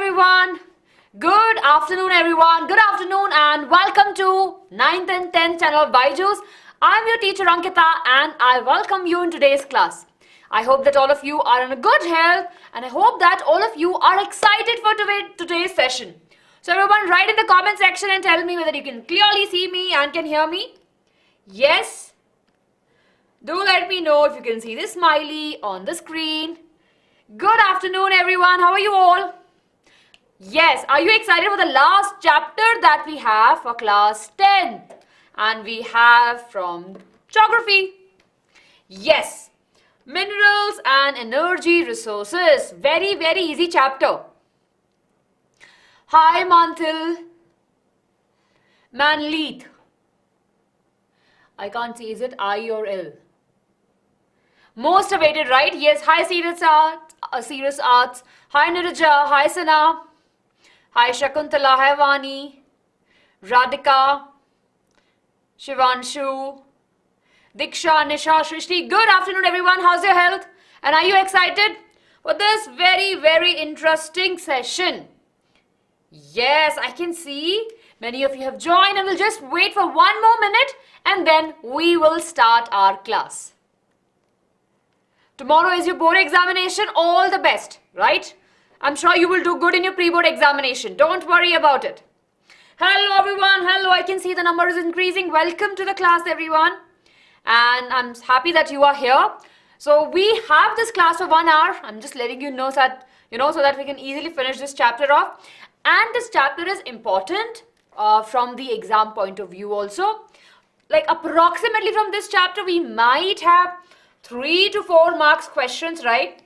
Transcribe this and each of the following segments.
everyone. Good afternoon everyone. Good afternoon and welcome to 9th and 10th channel of Byju's. I'm your teacher Ankita and I welcome you in today's class. I hope that all of you are in a good health and I hope that all of you are excited for today's session. So everyone, write in the comment section and tell me whether you can clearly see me and can hear me. Yes? Do let me know if you can see this smiley on the screen. Good afternoon everyone. How are you all? Yes, are you excited for the last chapter that we have for class 10? And we have from geography. Yes, minerals and energy resources. Very, very easy chapter. Hi Manthil. Manleet. I can't see, is it I or L? Most awaited, right? Yes. Hi Serious Arts. Hi Nirija. Hi Sana. Hi Shakuntala. Hi Vani. Radhika. Shivanshu. Diksha, Nisha, Shrishti. Good afternoon everyone. How's your health? And are you excited for this very, very interesting session? Yes, I can see many of you have joined and we'll just wait for one more minute and then we will start our class. Tomorrow is your board examination. All the best, right? I'm sure you will do good in your pre-board examination. Don't worry about it. Hello everyone. Hello, I can see the number is increasing. Welcome to the class everyone. And I'm happy that you are here. So we have this class for 1 hour. I'm just letting you know that, so that we can easily finish this chapter off. And this chapter is important from the exam point of view also. Like approximately from this chapter, we might have 3 to 4 marks questions, right?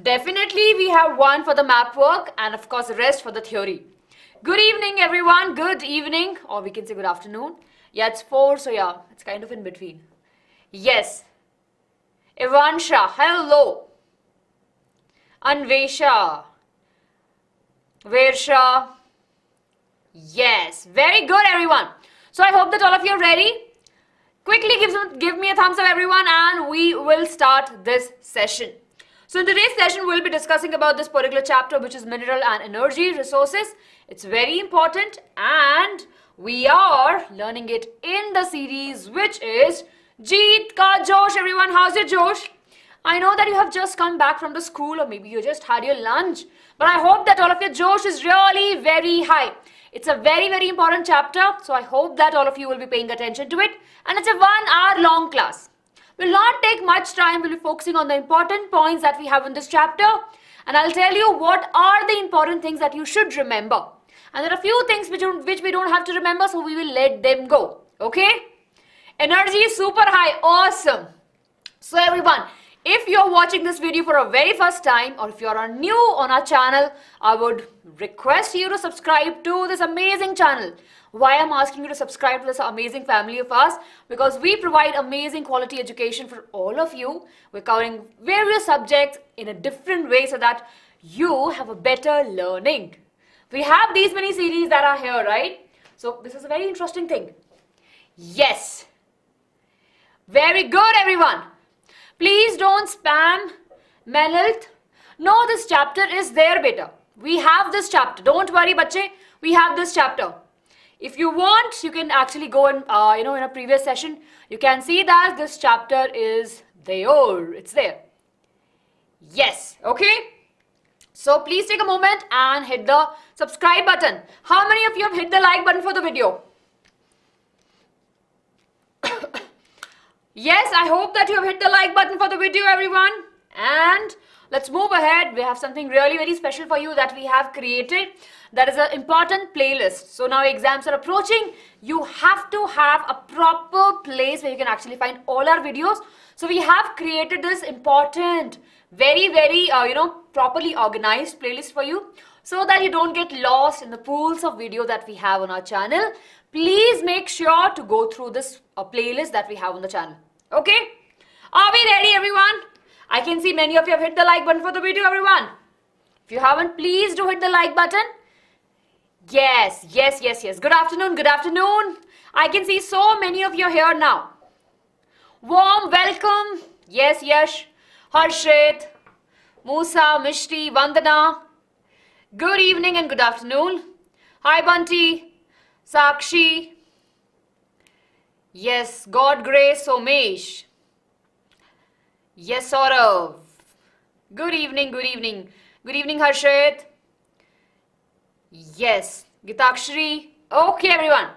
Definitely we have one for the map work and of course the rest for the theory. Good evening everyone. Good evening, or we can say good afternoon. Yeah, it's 4, so yeah, it's kind of in between. Yes. Ivansha, hello. Anvesha. Versha. Yes, very good everyone. So I hope that all of you are ready. Quickly give me a thumbs up everyone and we will start this session. So in today's session we'll be discussing about this particular chapter, which is mineral and energy resources. It's very important and we are learning it in the series which is Jeet Ka Josh. Everyone, how's your Josh? I know that you have just come back from the school or maybe you just had your lunch, but I hope that all of your Josh is really very high. It's a very, very important chapter, so I hope that all of you will be paying attention to it. And it's a 1 hour long class. Will not take much time. We'll be focusing on the important points that we have in this chapter. And I'll tell you what are the important things that you should remember. And there are a few things which we don't have to remember, so we will let them go. Okay? Energy is super high. Awesome. So everyone, if you're watching this video for a very first time or if you are new on our channel, I would request you to subscribe to this amazing channel. Why I'm asking you to subscribe to this amazing family of us? Because we provide amazing quality education for all of you. We're covering various subjects in a different way so that you have a better learning. We have these many series that are here, right? So this is a very interesting thing. Yes. Very good everyone. Please don't spam Menhealth. No, this chapter is there, beta. We have this chapter. Don't worry, bache. We have this chapter. If you want, you can actually go and, in a previous session, you can see that this chapter is there. It's there. Yes. Okay. So please take a moment and hit the subscribe button. How many of you have hit the like button for the video? Yes, I hope that you have hit the like button for the video, everyone. And let's move ahead. We have something really very special for you that we have created. That is an important playlist. So now exams are approaching. You have to have a proper place where you can actually find all our videos. So we have created this important, very, very, properly organized playlist for you so that you don't get lost in the pools of video that we have on our channel. Please make sure to go through this playlist that we have on the channel. Okay? Are we ready, everyone? I can see many of you have hit the like button for the video, everyone. If you haven't, please do hit the like button. Yes, yes, yes, yes. Good afternoon, good afternoon. I can see so many of you here now. Warm welcome. Yes, Yash, Harshit, Musa, Mishti, Vandana. Good evening and good afternoon. Hi Bunty, Sakshi. Yes, God grace Somesh. Yes, Saurav. Good evening, good evening. Good evening, Harshit. Yes, Gitakshri. Okay, everyone.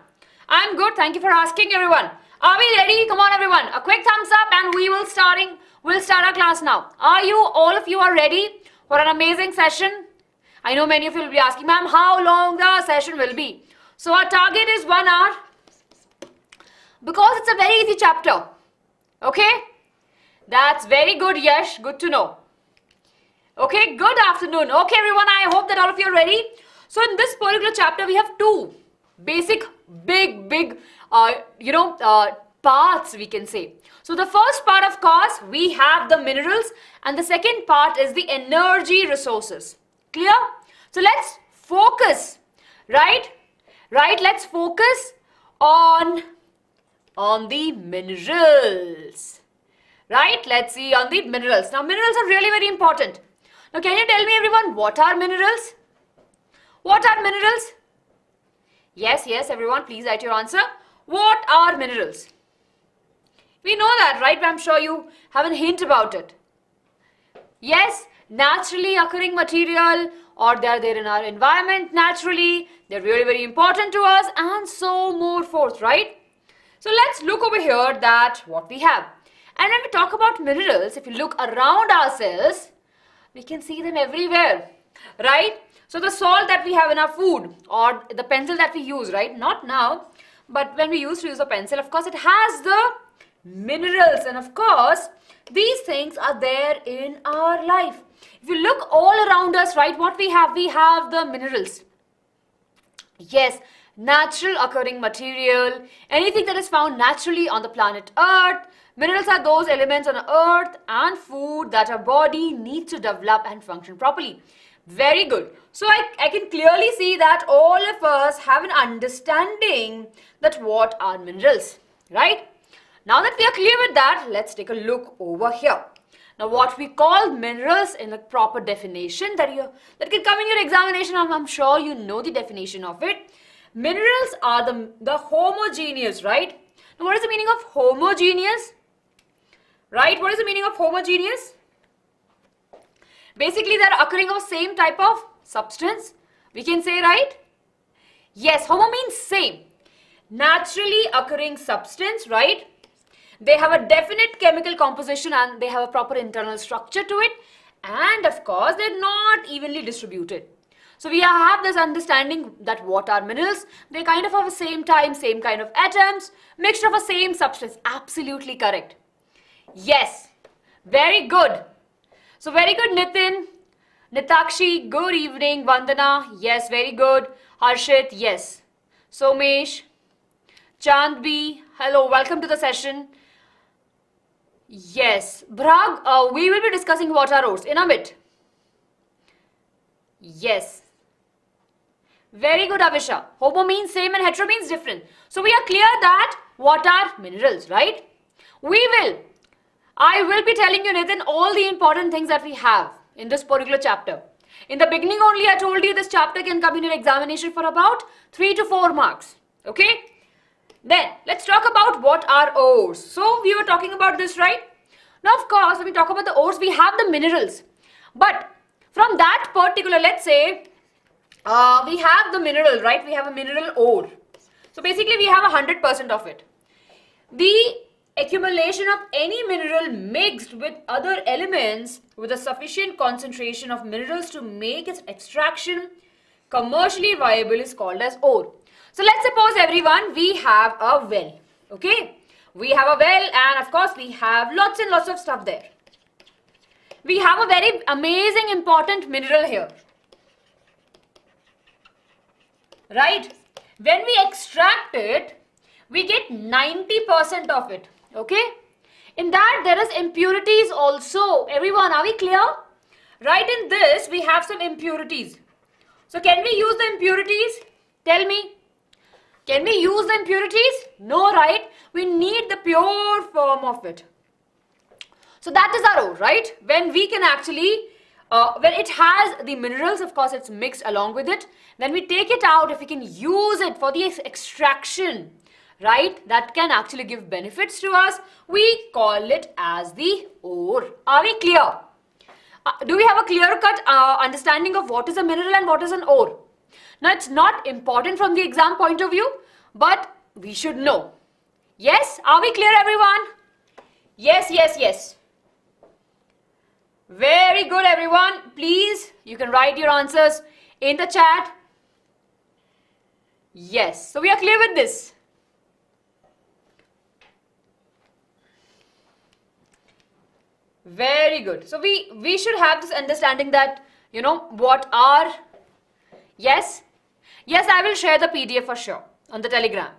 I'm good. Thank you for asking, everyone. Are we ready? Come on, everyone. A quick thumbs up and we'll start our class now. Are you, all of you are ready for an amazing session? I know many of you will be asking, ma'am, how long the session will be? So our target is 1 hour because it's a very easy chapter. Okay? That's very good, Yash. Good to know. Okay, good afternoon. Okay, everyone, I hope that all of you are ready. So in this particular chapter, we have two basic, big, parts, we can say. So the first part, of course, we have the minerals, and the second part is the energy resources. Clear? So let's focus, right? Let's focus on the minerals. Right? Let's see on the minerals. Now, minerals are really very important. Now, can you tell me, everyone, what are minerals? What are minerals? Yes, everyone, please write your answer. What are minerals? We know that, right? I'm sure you have a hint about it. Yes, naturally occurring material, or they are there in our environment naturally. They're really very important to us, and so more forth, right? So let's look over here that what we have. And when we talk about minerals, if you look around ourselves, we can see them everywhere, right? So the salt that we have in our food, or the pencil that we use, right? Not now, but when we used to use a pencil, of course, it has the minerals. And of course, these things are there in our life. If you look all around us, right, what we have the minerals. Yes, natural occurring material, anything that is found naturally on the planet Earth. Minerals are those elements on Earth and food that our body needs to develop and function properly. Very good. So I can clearly see that all of us have an understanding that what are minerals, right? Now that we are clear with that, let's take a look over here. Now what we call minerals in a proper definition that can come in your examination, I'm sure you know the definition of it. Minerals are the homogeneous, right? Now what is the meaning of homogeneous? Right? What is the meaning of homogeneous? Basically, they are occurring of same type of substance. We can say, right? Yes, homo means same. Naturally occurring substance, right? They have a definite chemical composition and they have a proper internal structure to it. And of course, they're not evenly distributed. So we have this understanding that what are minerals? They kind of have the same time, same kind of atoms, mixture of a same substance. Absolutely correct. Yes, very good. So very good, Nitin. Nitakshi, good evening. Vandana, yes, very good. Harshit, yes. Somesh, Chandbi, hello, welcome to the session. Yes, Brag, we will be discussing what are ores in a bit. Yes. Very good, Avisha. Homo means same and hetero means different. So we are clear that what are minerals, right? I will be telling you, Nathan, all the important things that we have in this particular chapter. In the beginning only, I told you this chapter can come in your examination for about 3 to 4 marks. Okay? Then, let's talk about what are ores. So, we were talking about this, right? Now, of course, when we talk about the ores, we have the minerals. But, from that particular, let's say, we have the mineral, right? We have a mineral ore. So, basically, we have 100% of it. The accumulation of any mineral mixed with other elements with a sufficient concentration of minerals to make its extraction commercially viable is called as ore. So let's suppose, everyone, we have a well. Okay, we have a well, and of course we have lots and lots of stuff there. We have a very amazing important mineral here, right? When we extract it, we get 90% of it. Okay, in that there is impurities also. Everyone, are we clear? Right, in this we have some impurities. So can we use the impurities? Tell me. Can we use the impurities? No, right? We need the pure form of it. So that is our ore, right? When we can actually when it has the minerals, of course, it's mixed along with it. Then we take it out. If we can use it for the extraction, right, that can actually give benefits to us, we call it as the ore. Are we clear? Do we have a clear-cut understanding of what is a mineral and what is an ore? Now, it's not important from the exam point of view, but we should know. Yes? Are we clear, everyone? Yes, yes, yes. Very good, everyone. Please, you can write your answers in the chat. Yes. So, we are clear with this. Very good. So, we should have this understanding that, you know, what are... Yes? Yes, I will share the PDF for sure on the Telegram.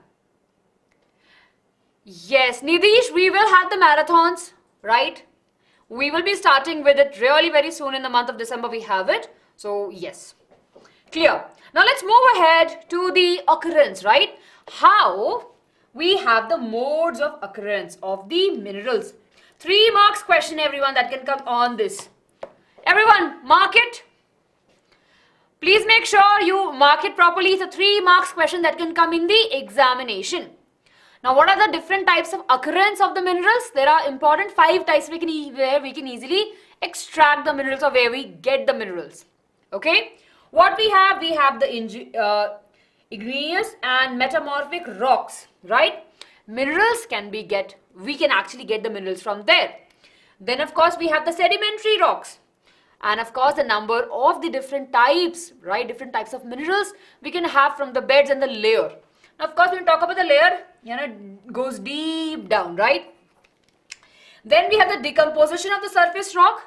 Yes, Nidish, we will have the marathons, right? We will be starting with it really very soon in the month of December. We have it. So, yes. Clear. Now, let's move ahead to the occurrence, right? How we have the modes of occurrence of the minerals. 3 marks question, everyone, that can come on this. Everyone, mark it. Please make sure you mark it properly. It's a 3 marks question that can come in the examination. Now, what are the different types of occurrence of the minerals? There are important 5 types where we can easily extract the minerals or where we get the minerals. Okay. What we have the igneous and metamorphic rocks, right? Minerals we can actually get the minerals from there. Then, of course, we have the sedimentary rocks. And of course, the number of the different types, right? Different types of minerals we can have from the beds and the layer. Now, of course, when we talk about the layer, you know, it goes deep down, right? Then we have the decomposition of the surface rock.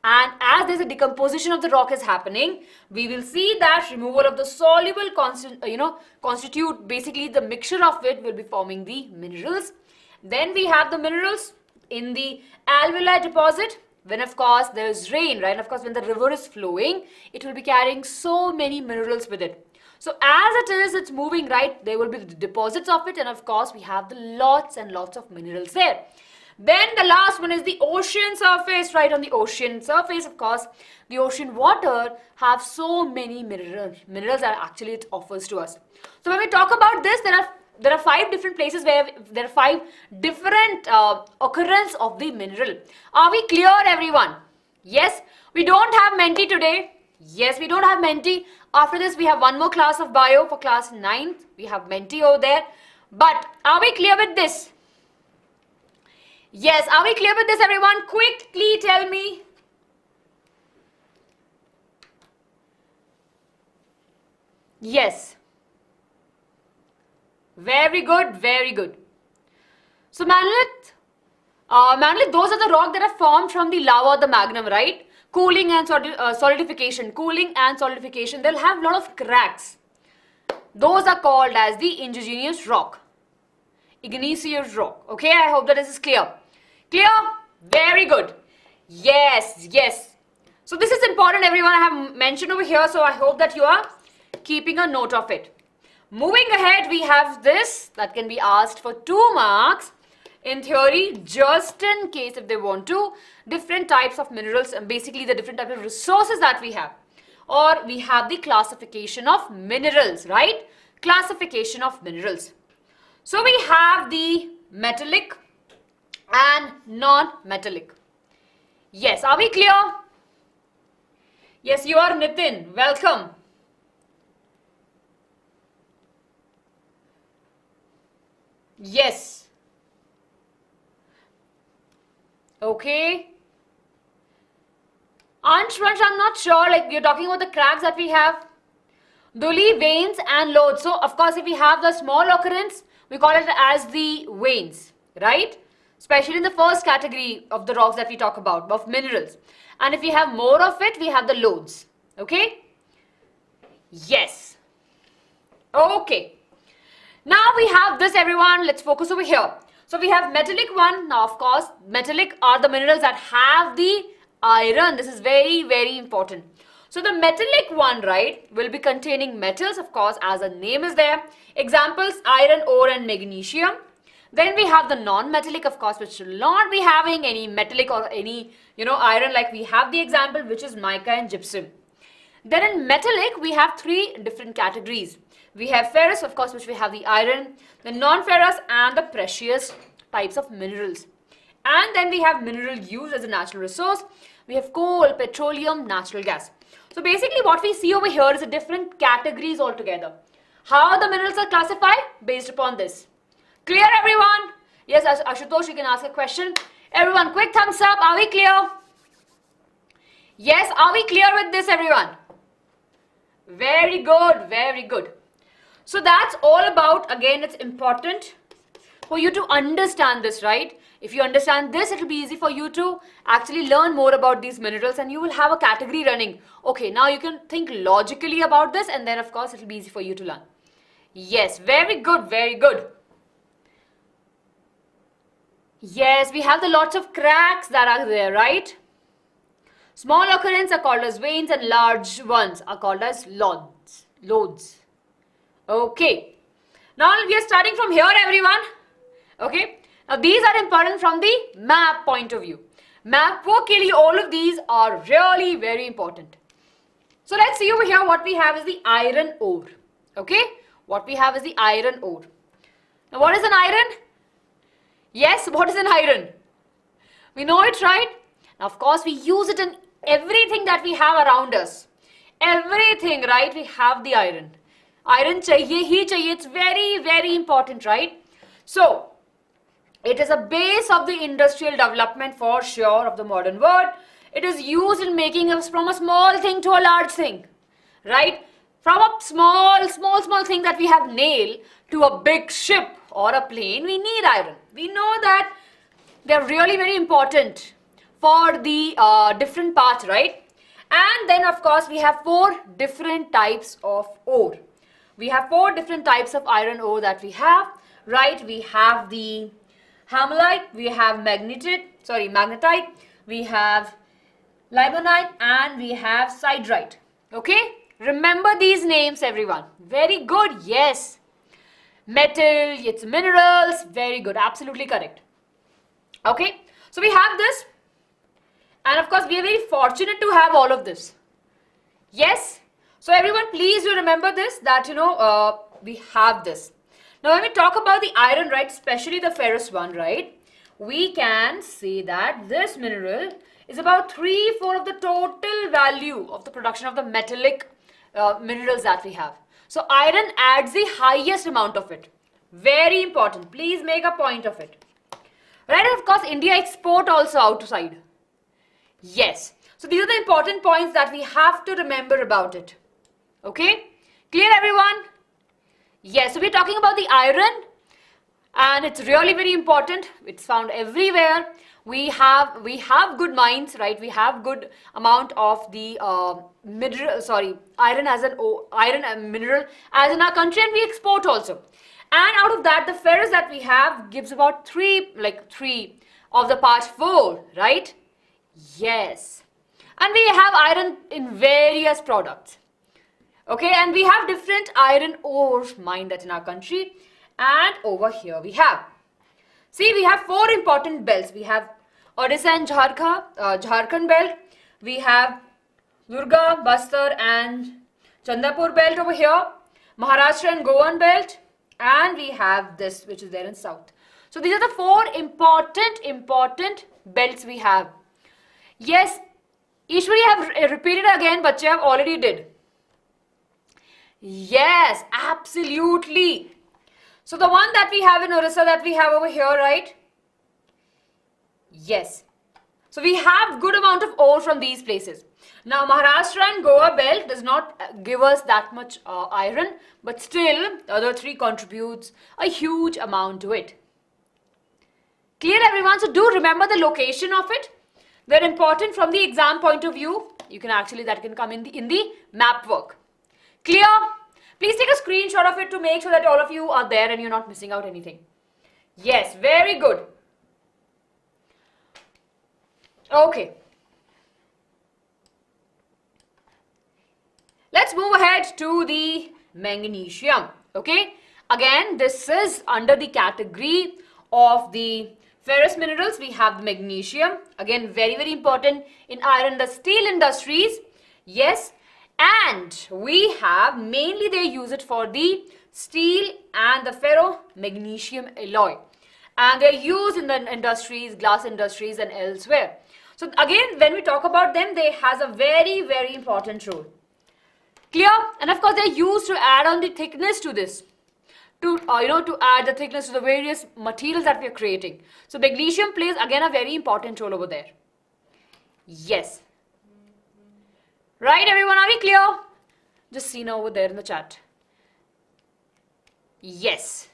And as there's a decomposition of the rock is happening, we will see that removal of the soluble constitute basically the mixture of it will be forming the minerals. Then we have the minerals in the alveoli deposit. When of course there is rain, right? And of course, when the river is flowing, it will be carrying so many minerals with it. So as it's moving, right, there will be the deposits of it, and of course we have the lots and lots of minerals there. Then the last one is the ocean surface, right? On the ocean surface, of course, the ocean water have so many minerals that actually it offers to us. So when we talk about this, there are 5 different places where there are 5 different occurrence of the mineral. Are we clear, everyone? Yes, we don't have Menti today. Yes, we don't have Menti. After this, we have one more class of bio for class 9th. We have Menti over there. But are we clear with this? Yes, are we clear with this, everyone? Quickly tell me. Yes. Very good, very good. So, Manlit, those are the rocks that are formed from the lava or the magma, right? Cooling and solidification. Cooling and solidification, they'll have a lot of cracks. Those are called as the igneous rock. Igneous rock. Okay, I hope that this is clear. Clear? Very good. Yes, yes. So this is important, everyone. I have mentioned over here, so I hope that you are keeping a note of it. Moving ahead, we have this that can be asked for 2 marks in theory, just in case if they want to. Different types of minerals and basically the different types of resources that we have. Or we have the classification of minerals, right? Classification of minerals. So we have the metallic and non-metallic. Yes, are we clear? Yes, you are Nitin. Welcome. Yes. Okay. Ansh, I'm not sure, like you're talking about the cracks that we have. Duli, veins and lodes. So, of course, if we have the small occurrence, we call it as the veins, right? Especially in the first category of the rocks that we talk about, of minerals. And if we have more of it, we have the lodes. Okay? Yes. Okay. Now we have this, everyone. Let's focus over here. So we have metallic one. Now, of course, metallic are the minerals that have the iron. This is very, very important. So the metallic one, right, will be containing metals, of course, as the name is there. Examples, iron, ore and magnesium. Then we have the non-metallic, of course, which will not be having any metallic or any, iron, like we have the example, which is mica and gypsum. Then in metallic, we have three different categories. We have ferrous, of course, which we have the iron, the non-ferrous and the precious types of minerals. And then we have mineral used as a natural resource. We have coal, petroleum, natural gas. So basically what we see over here is the different categories altogether. How the minerals are classified based upon this. Clear, everyone? Yes, Ashutosh, you can ask a question. Everyone, quick thumbs up. Are we clear? Yes, are we clear with this, everyone? Very good, very good. So that's all about, again, it's important for you to understand this, right? If you understand this, it will be easy for you to actually learn more about these minerals and you will have a category running. Okay, now you can think logically about this and then, of course, it will be easy for you to learn. Yes, very good, very good. Yes, we have the lots of cracks that are there, right? Small occurrences are called as veins and large ones are called as lodes. Okay. Now we are starting from here, everyone. Okay. Now these are important from the map point of view. Map work ke liye all of these are really very important. So let's see over here what we have is the iron ore. Okay. What we have is the iron ore. Now what is an iron? Yes, what is an iron? We know it, right? Now, of course, we use it in everything that we have around us. Everything, right? We have the iron. Iron chahiye hi chahiye. It's very, very important, right? So, it is a base of the industrial development for sure of the modern world. It is used in making us from a small thing to a large thing, right? From a small thing that we have nailed to a big ship or a plane, we need iron. We know that they're really very important for the different parts, right? And then, of course, we have four different types of ore. We have four different types of iron ore that we have, right? We have the hamalite, we have magnetite, we have limonite, and we have siderite. Okay? Remember these names, everyone. Very good. Yes. Metal, it's minerals. Very good. Absolutely correct. Okay. So we have this. And of course, we are very fortunate to have all of this. Yes. So everyone, please do remember this, that, we have this. Now, when we talk about the iron, right, especially the ferrous one, right, we can say that this mineral is about 3/4 of the total value of the production of the metallic minerals that we have. So iron adds the highest amount of it. Very important. Please make a point of it. Right, and of course, India export also outside. Yes. So these are the important points that we have to remember about it. Okay? Clear, everyone? Yes. So we're talking about the iron. And it's really very important. It's found everywhere. We have good mines, right? We have good amount of the iron as iron mineral as in our country, and we export also. And out of that, the ferrous that we have gives about three of the part 4, right? Yes. And we have iron in various products. Okay, and we have different iron ores mined in our country. And over here we have. See, we have 4 important belts. We have Odisha and Jharkhand belt. We have Durga, Bastar and Chandapur belt over here. Maharashtra and Goan belt. And we have this, which is there in south. So these are the 4 important belts we have. Yes, Ishwari have repeated again, but you have already did. Yes, absolutely. So the one that we have in Orissa that we have over here, right? Yes. So we have good amount of ore from these places. Now Maharashtra and Goa belt does not give us that much iron, but still the other 3 contributes a huge amount to it. Clear, everyone? So do remember the location of it. They're important from the exam point of view. You can actually, that can come in the map work. Clear? Please take a screenshot of it to make sure that all of you are there and you're not missing out anything. Yes, very good. Okay. Let's move ahead to the magnesium. Okay. Again, this is under the category of the ferrous minerals, we have the magnesium. Again, very, very important in iron, the steel industries. Yes. And we have, mainly they use it for the steel and the ferro-magnesium alloy. And they're used in the industries, glass industries and elsewhere. So again, when we talk about them, they has a very, very important role. Clear? And of course, they're used to add on the thickness to this. To add the thickness to the various materials that we are creating. So magnesium plays again a very important role over there. Yes. Right, everyone, are we clear? Just see now over there in the chat. Yes.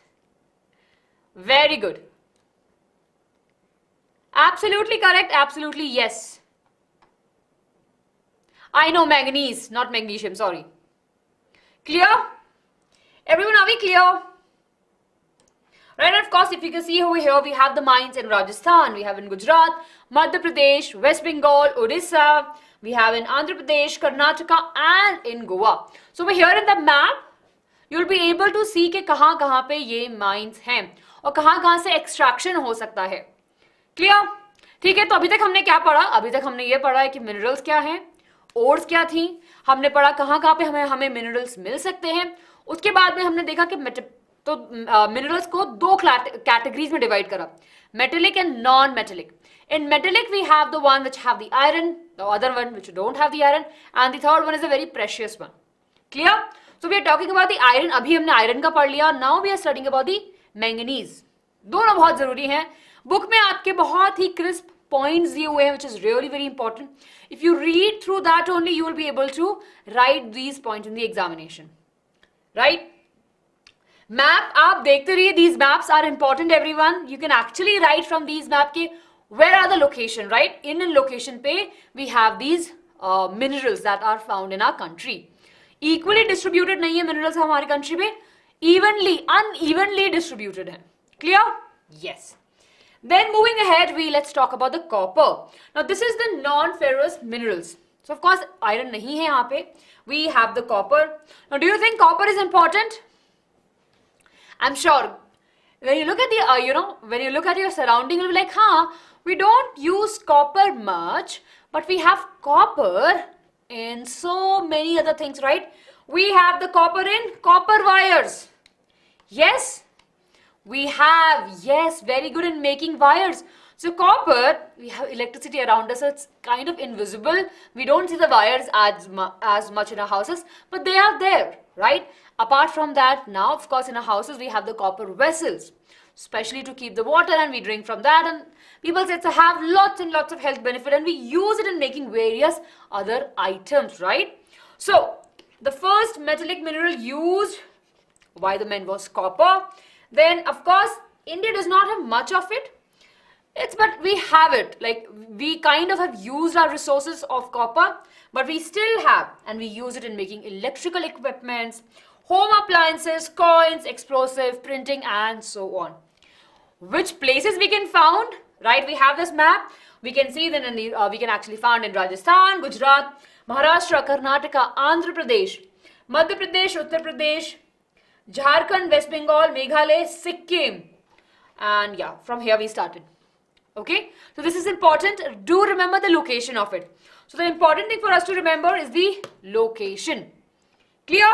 Very good. Absolutely correct. Absolutely yes. I know manganese, not magnesium, sorry. Clear? Everyone, are we clear? Right, and of course, if you can see over here, we have the mines in Rajasthan, we have in Gujarat, Madhya Pradesh, West Bengal, Odisha, we have in Andhra Pradesh, Karnataka and in Goa. So over here in the map, you'll be able to see कि कहाँ पे ये mines हैं और कहाँ से extraction हो सकता है. Clear? ठीक है, तो अभी तक हमने क्या पढ़ा? अभी तक हमने ये पढ़ा है कि minerals क्या हैं, ores क्या थी, हमने पढ़ा कहाँ पे हमें minerals मिल सकते हैं. उसके बाद में हमने देखा कि तो मिनरल्स को दो कैटेगरीज में डिवाइड करा, metallic and non metallic. In metallic we have the one which have the iron, the other one which don't have the iron and the third one is a very precious one. Clear? So we are talking about the iron. अभी हमने iron का पढ़ लिया. Now we are studying about the manganese. दोनों बहुत जरूरी हैं. Book में आपके बहुत ही क्रिस्प पॉइंट्स दिए हुए हैं which is really very important. If you read through that only you will be able to write these points in the examination. Right? Map आप देखते रहिए. these maps are important everyone. you can actually write from these map के where are the location, right? in location पे we have these minerals that are found in our country. equally distributed नहीं है minerals हमारे country में, unevenly distributed है. clear? yes. Then moving ahead, let's talk about the copper. Now this is the non-ferrous minerals. So of course iron नहीं है यहाँ पे. We have the copper. Now do you think copper is important? I'm sure when you look at the when you look at your surrounding, you'll be like, we don't use copper much, but we have copper in so many other things, right? We have the copper in copper wires. Yes, we have. Yes, very good in making wires. So copper, we have electricity around us, so it's kind of invisible. We don't see the wires as much in our houses, but they are there, right? Apart from that, now of course in our houses we have the copper vessels, especially to keep the water, and we drink from that, and people say it's have lots and lots of health benefit, and we use it in making various other items, right? So the first metallic mineral used by the men was copper. Then of course India does not have much of it. But we have it, like we kind of have used our resources of copper, but we still have, and we use it in making electrical equipments, home appliances, coins, explosive, printing and so on. Which places we can found, right? We have this map. We can see that we can actually found in Rajasthan, Gujarat, Maharashtra, Karnataka, Andhra Pradesh, Madhya Pradesh, Uttar Pradesh, Jharkhand, West Bengal, Meghalaya, Sikkim, and yeah, from here we started. Okay, so this is important. Do remember the location of it. So the important thing for us to remember is the location. Clear?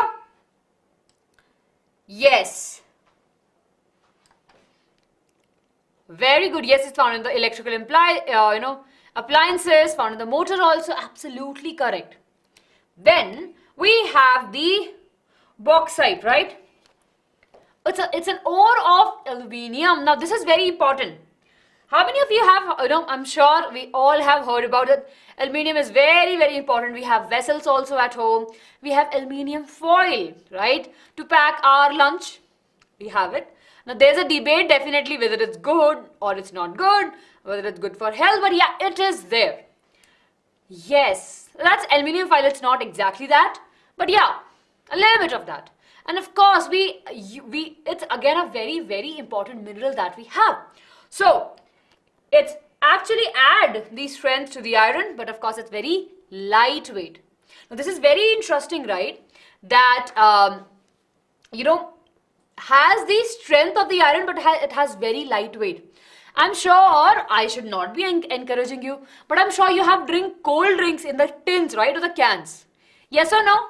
Yes. Very good. Yes, it's found in the electrical appliances, found in the motor also. Absolutely correct. Then we have the bauxite, right? It's an ore of aluminium. Now this is very important. How many of you have, I'm sure we all have heard about it. Aluminium is very, very important. We have vessels also at home. We have aluminium foil, right? To pack our lunch. We have it. Now there's a debate definitely whether it's good or it's not good, whether it's good for health, but yeah, it is there. Yes, that's aluminium foil. It's not exactly that, but yeah, a little bit of that. And of course, it's again a very, very important mineral that we have. So it's actually add the strength to the iron, but of course it's very lightweight. Now this is very interesting, right? That has the strength of the iron, but it has very light weight. I'm sure I should not be encouraging you, but I'm sure you have drink cold drinks in the tins, right, or the cans. Yes or no?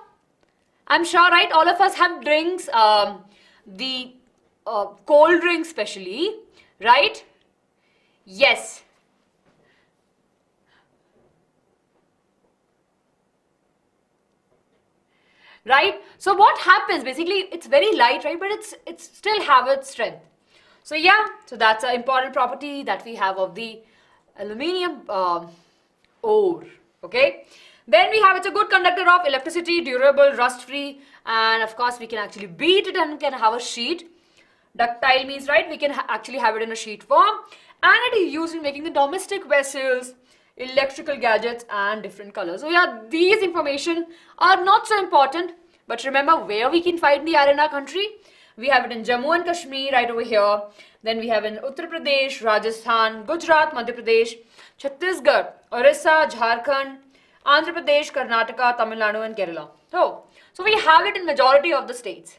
I'm sure, right? All of us have drinks, the cold drinks especially, right? Yes. Right? So what happens basically, it's very light, right? But it's still have its strength. So yeah, so that's an important property that we have of the aluminium ore. Okay. Then we have it's a good conductor of electricity, durable, rust free, and of course we can actually beat it and can have a sheet. Ductile means, right, we can actually have it in a sheet form, and it is used in making the domestic vessels, electrical gadgets, and different colors. So yeah, these information are not so important, but remember where we can find the iron in our country. We have it in Jammu and Kashmir right over here. Then we have in Uttar Pradesh, Rajasthan, Gujarat, Madhya Pradesh, Chhattisgarh, Orissa, Jharkhand, Andhra Pradesh, Karnataka, Tamil Nadu, and Kerala. So we have it in majority of the states.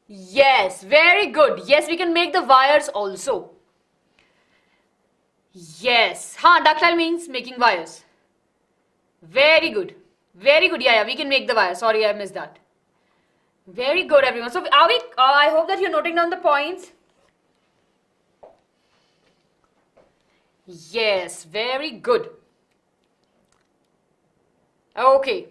Yes, very good. Yes, we can make the wires also. Yes. Ductile means making wires. Very good. Very good. Yeah, we can make the wires. Sorry, I missed that. Very good, everyone. So are we, I hope that you're noting down the points. Yes, very good. Okay.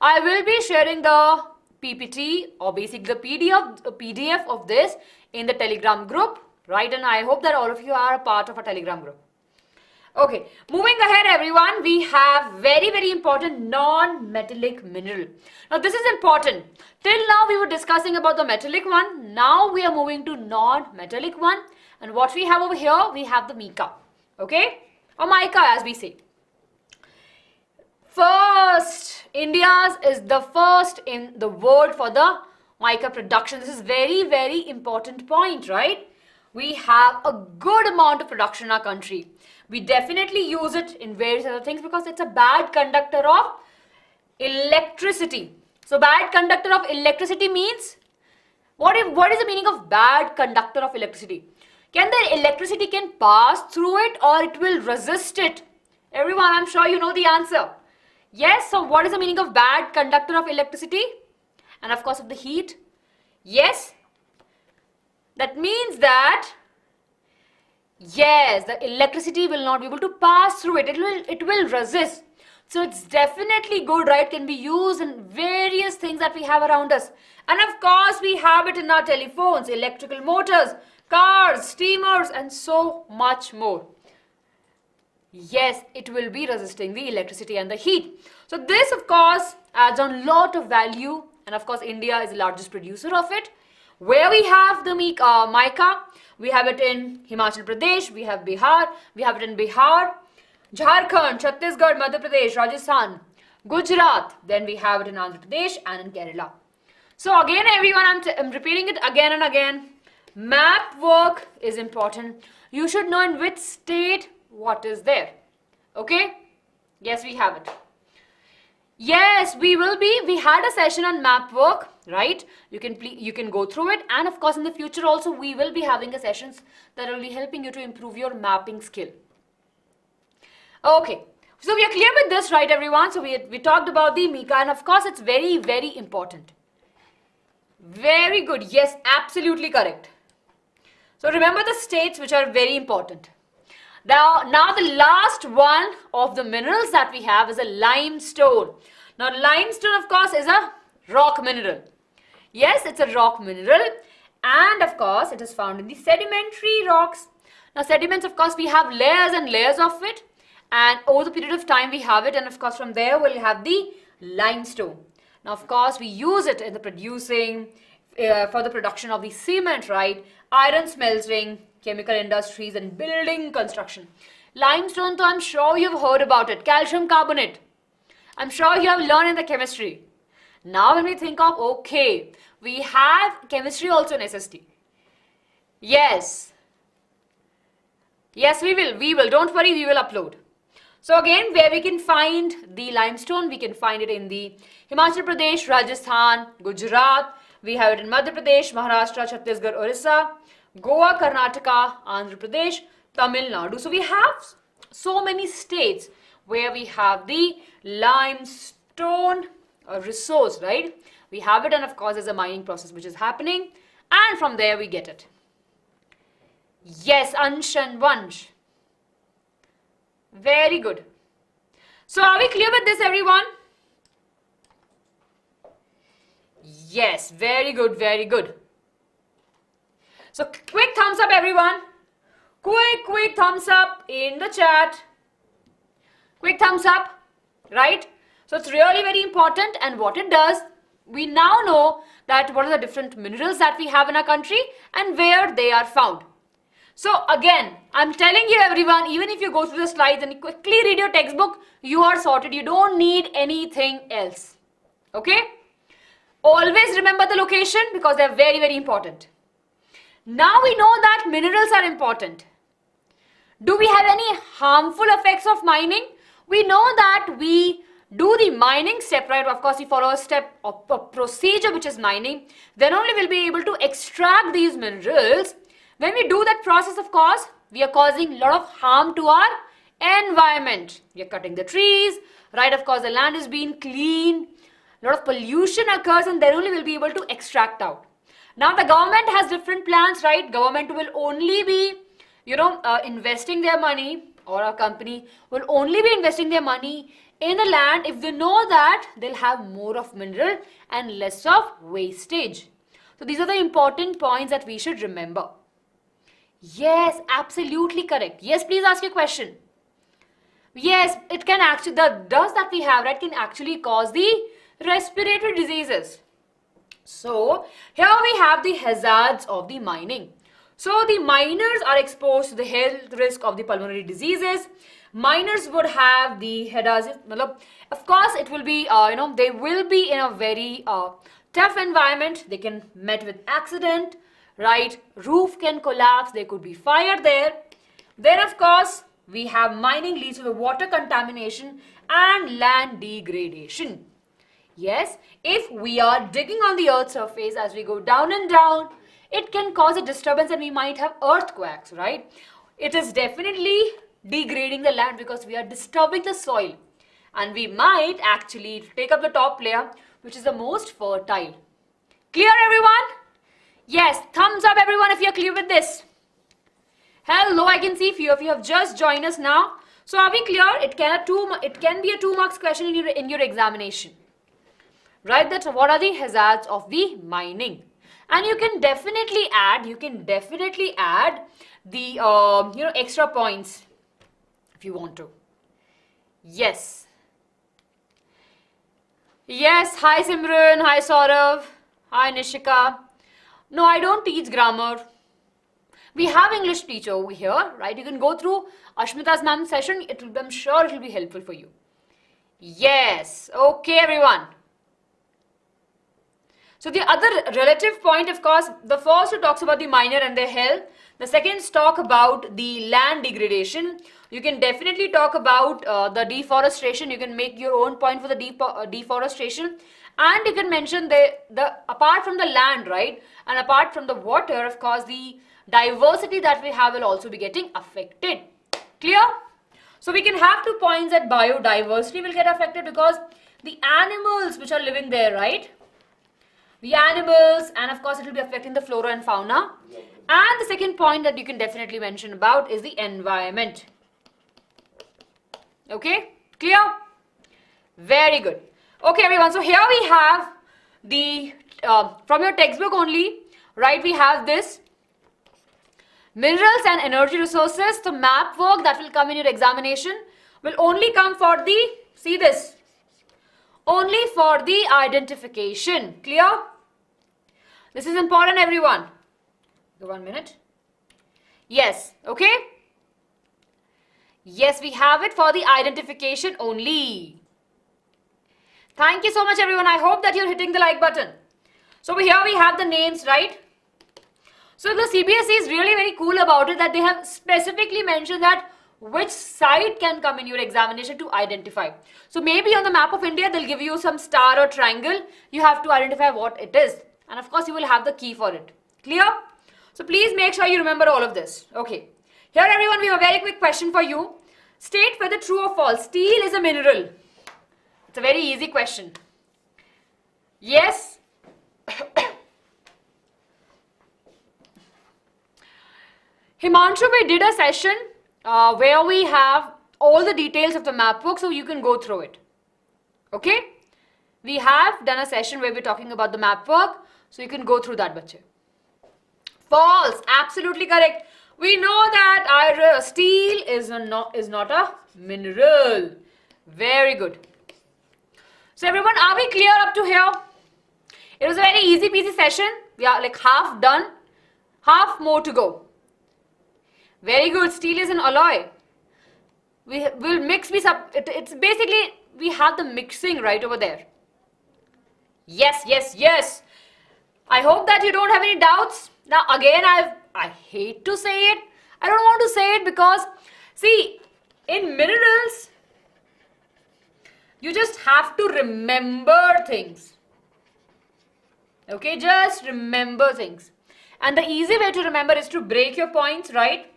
I will be sharing the PPT or basically the PDF of this in the Telegram group, right? And I hope that all of you are a part of a Telegram group. Okay, moving ahead everyone, we have very, very important non-metallic mineral. Now this is important. Till now we were discussing about the metallic one. Now we are moving to non-metallic one. And what we have over here, we have the mica. Okay, or mica as we say. First, India's is the first in the world for the mica production. This is very, very important point, right? We have a good amount of production in our country. We definitely use it in various other things because it's a bad conductor of electricity. So bad conductor of electricity means, what is the meaning of bad conductor of electricity? Can the electricity can pass through it or it will resist it? Everyone, I'm sure you know the answer. Yes, so what is the meaning of bad conductor of electricity? And of course of the heat? Yes. That means that, yes, the electricity will not be able to pass through it. It will resist. So it's definitely good, right? Can be used in various things that we have around us. And of course, we have it in our telephones, electrical motors, cars, steamers, and so much more. Yes, it will be resisting the electricity and the heat. So this, of course, adds on lot of value. And of course, India is the largest producer of it. Where we have the mica, we have it in Himachal Pradesh, we have Bihar, we have it in Bihar, Jharkhand, Chhattisgarh, Madhya Pradesh, Rajasthan, Gujarat, then we have it in Andhra Pradesh and in Kerala. So again everyone, I'm repeating it again and again. Map work is important. You should know in which state what is there. Okay? Yes, we have it. Yes, we had a session on map work, right? You can go through it, and of course in the future also we will be having a sessions that will be helping you to improve your mapping skill. Okay, so we are clear with this, right everyone? So we talked about the mica, and of course it's very, very important. Very good. Yes, absolutely correct. So remember the states which are very important. Now the last one of the minerals that we have is a limestone. Now limestone, of course, is a rock mineral. Yes, it's a rock mineral, and of course it is found in the sedimentary rocks. Now sediments, of course, we have layers and layers of it, and over the period of time we have it, and of course from there we'll have the limestone. Now of course we use it in the producing, for the production of the cement, right? Iron smelting, chemical industries, and building construction. Limestone, though, I'm sure you've heard about it. Calcium carbonate. I'm sure you have learned in the chemistry. Now when we think of, okay, we have chemistry also in SST. Yes. Yes, we will. Don't worry, we will upload. So again, where we can find the limestone, we can find it in the Himachal Pradesh, Rajasthan, Gujarat, We have it in Madhya Pradesh, Maharashtra, Chhattisgarh, Orissa, Goa, Karnataka, Andhra Pradesh, Tamil Nadu. So we have so many states where we have the limestone resource, right? We have it, and of course there's a mining process which is happening, and from there we get it. Yes, Ansh and Vansh. Very good. So are we clear with this, everyone? Yes, very good, very good. So quick thumbs up, everyone. Quick thumbs up in the chat. Quick thumbs up, right? So it's really very important, and what it does, we now know that what are the different minerals that we have in our country and where they are found. So again, I'm telling you, everyone, even if you go through the slides and you quickly read your textbook, you are sorted. You don't need anything else. Okay? Always remember the location because they're very, very important. Now we know that minerals are important. Do we have any harmful effects of mining? We know that we do the mining step, right? Of course, we follow a step of a procedure which is mining. Then only we'll be able to extract these minerals. When we do that process, of course, we are causing a lot of harm to our environment. We are cutting the trees, right? Of course, the land is being cleaned. A lot of pollution occurs, and then only we'll be able to extract out. Now, the government has different plans, right? Government will only be, investing their money, or a company will only be investing their money in the land if they know that they'll have more of mineral and less of wastage. So these are the important points that we should remember. Yes, absolutely correct. Yes, please ask your question. Yes, it can actually, the dust that we have, right, can actually cause the respiratory diseases. So here we have the hazards of the mining. So the miners are exposed to the health risk of the pulmonary diseases. Miners would have the hazards. Of course, it will be, they will be in a very tough environment. They can met with accident, right? Roof can collapse. There could be fire there. Then, of course, we have mining leads to the water contamination and land degradation. Yes, if we are digging on the earth's surface as we go down and down, it can cause a disturbance and we might have earthquakes, right? It is definitely degrading the land because we are disturbing the soil, and we might actually take up the top layer, which is the most fertile. Clear, everyone? Yes, thumbs up, everyone, if you're clear with this. Hello, I can see few of you have just joined us now. So are we clear? It can be a 2 marks question in your examination. Right, that what are the hazards of the mining? And you can definitely add the extra points if you want to. Yes. Yes, hi Simran, hi Saurav, hi Nishika. No, I don't teach grammar. We have English teacher over here, right? You can go through Ashmita's ma'am's session. I'm sure it will be helpful for you. Yes. Okay, everyone. So the other relative point, of course, the first talks about the miner and their health. The second talk about the land degradation. You can definitely talk about the deforestation. You can make your own point for the deforestation. And you can mention the apart from the land, right? And apart from the water, of course, the diversity that we have will also be getting affected. Clear? So we can have 2 points that biodiversity will get affected because the animals which are living there, right? The animals, and of course it will be affecting the flora and fauna. And the second point that you can definitely mention about is the environment. Okay, clear? Very good. Okay, everyone, so here we have the, from your textbook only, right, we have this minerals and energy resources. The map work that will come in your examination will only come for the, see this, only for the identification. Clear? This is important, everyone. 1 minute. Yes, okay? Yes, we have it for the identification only. Thank you so much, everyone. I hope that you're hitting the like button. So here we have the names, right? So the CBSE is really very cool about it that they have specifically mentioned that which site can come in your examination to identify. So maybe on the map of India, they'll give you some star or triangle. You have to identify what it is. And of course, you will have the key for it. Clear? So please make sure you remember all of this. Okay. Here everyone, we have a very quick question for you. State whether true or false. Steel is a mineral. It's a very easy question. Yes. Himanshu, we did a session where we have all the details of the map book, so you can go through it. Okay? We have done a session where we're talking about the map work, so you can go through that, bache. False. Absolutely correct. We know that steel is not a mineral. Very good. So everyone, are we clear up to here? It was a very easy peasy session. We are like half done. Half more to go. Very good. Steel is an alloy. We will mix this up. It's basically, we have the mixing right over there. Yes, yes, yes. I hope that you don't have any doubts. Now again, I hate to say it. I don't want to say it because, see, in minerals, you just have to remember things. Okay, just remember things. And the easy way to remember is to break your points, right?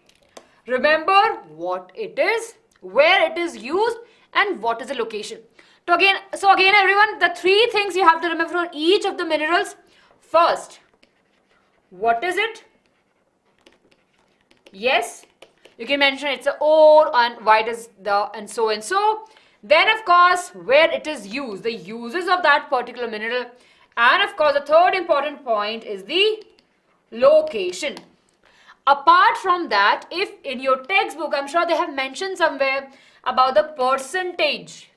Remember what it is, where it is used, and what is the location. So again, everyone, the three things you have to remember for each of the minerals. First, what is it? Yes, you can mention it's an ore and why does the and so and so. Then of course, where it is used, the uses of that particular mineral. And of course, the third important point is the location. Apart from that, if in your textbook, I'm sure they have mentioned somewhere about the percentage.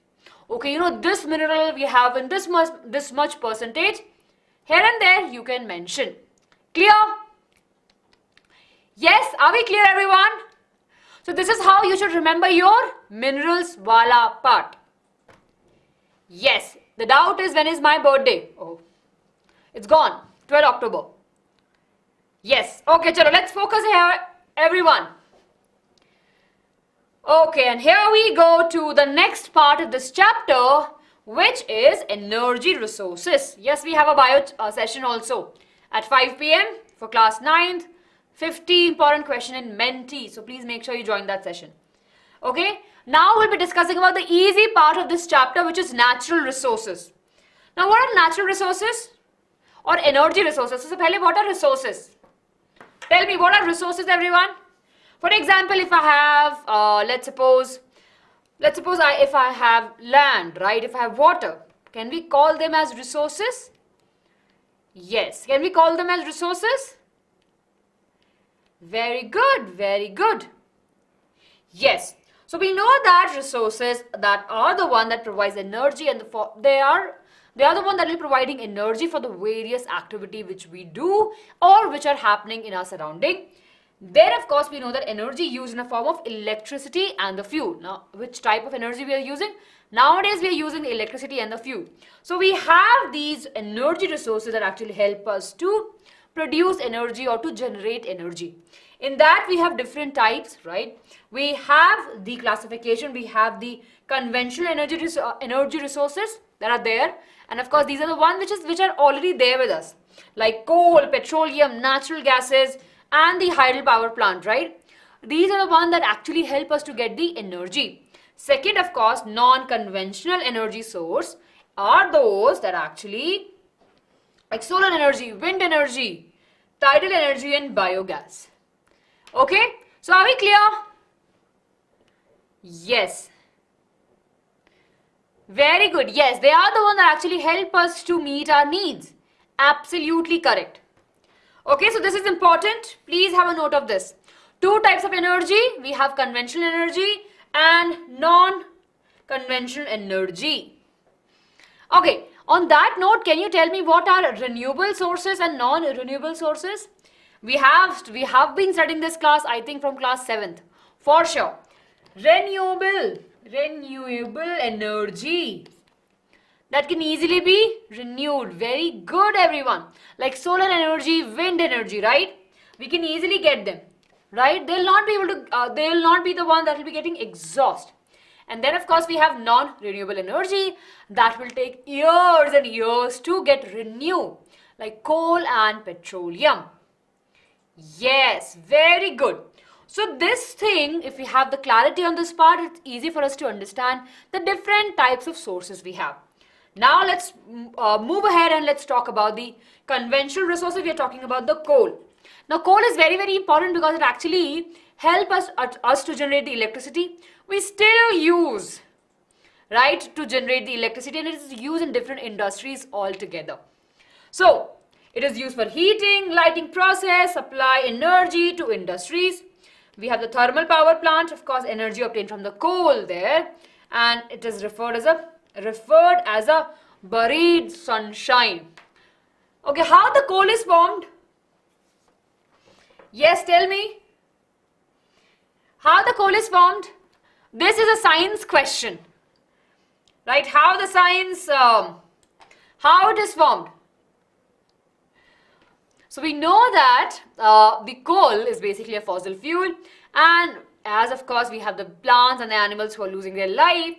Okay, you know, this mineral we have in this much percentage. Here and there you can mention. Clear? Yes, are we clear everyone? So this is how you should remember your minerals wala part. Yes, the doubt is when is my birthday? Oh, it's gone, 12 October. Yes, okay, chalo, let's focus here everyone. Okay, and here we go to the next part of this chapter, which is energy resources. Yes, we have a bio session also at 5 p.m. for class 9th. 50 important question in Menti. So please make sure you join that session. Okay, now we'll be discussing about the easy part of this chapter, which is natural resources. Now, what are natural resources or energy resources? So, pehle, what are resources? Tell me, what are resources, everyone? For example, if I have, let's suppose if I have land, right? If I have water, can we call them as resources? Yes. Can we call them as resources? Very good. Very good. Yes. So we know that resources that are the one that provides energy and they are the one that will be providing energy for the various activity which we do or which are happening in our surrounding. Then of course we know that energy used in a form of electricity and the fuel. Now which type of energy we are using? Nowadays we are using the electricity and the fuel. So we have these energy resources that actually help us to produce energy or to generate energy. In that we have different types, right? We have the classification, we have the conventional energy resources that are there, and of course these are the ones which are already there with us, like coal, petroleum, natural gases, and the hydropower plant, right? These are the ones that actually help us to get the energy. Second, of course, non-conventional energy source are those that actually like solar energy, wind energy, tidal energy, and biogas. Okay, so are we clear? Yes. Very good. Yes, they are the ones that actually help us to meet our needs. Absolutely correct. Okay, so this is important. Please have a note of this. Two types of energy. We have conventional energy and non-conventional energy. Okay, on that note, can you tell me what are renewable sources and non-renewable sources? We have been studying this class, I think from class 7th, for sure. Renewable energy that can easily be renewed. Very good, everyone. Like solar energy, wind energy, right? We can easily get them, right? They'll not be able to. They will not be the one that will be getting exhaust. And then of course we have non-renewable energy that will take years and years to get renewed. like coal and petroleum. Yes, very good. So this thing, if we have the clarity on this part, it's easy for us to understand the different types of sources we have. Now let's move ahead and let's talk about the conventional resources. We are talking about the coal. Now coal is very, very important because it actually helps us to generate the electricity. We still use, right, to generate the electricity, and it is used in different industries altogether. So it is used for heating, lighting process, supply energy to industries. We have the thermal power plant, of course, energy obtained from the coal there, and it is referred as a buried sunshine. Okay, how the coal is formed? Yes, tell me. How the coal is formed? This is a science question, right? How the science, how it is formed? So we know that the coal is basically a fossil fuel, and as of course we have the plants and the animals who are losing their life,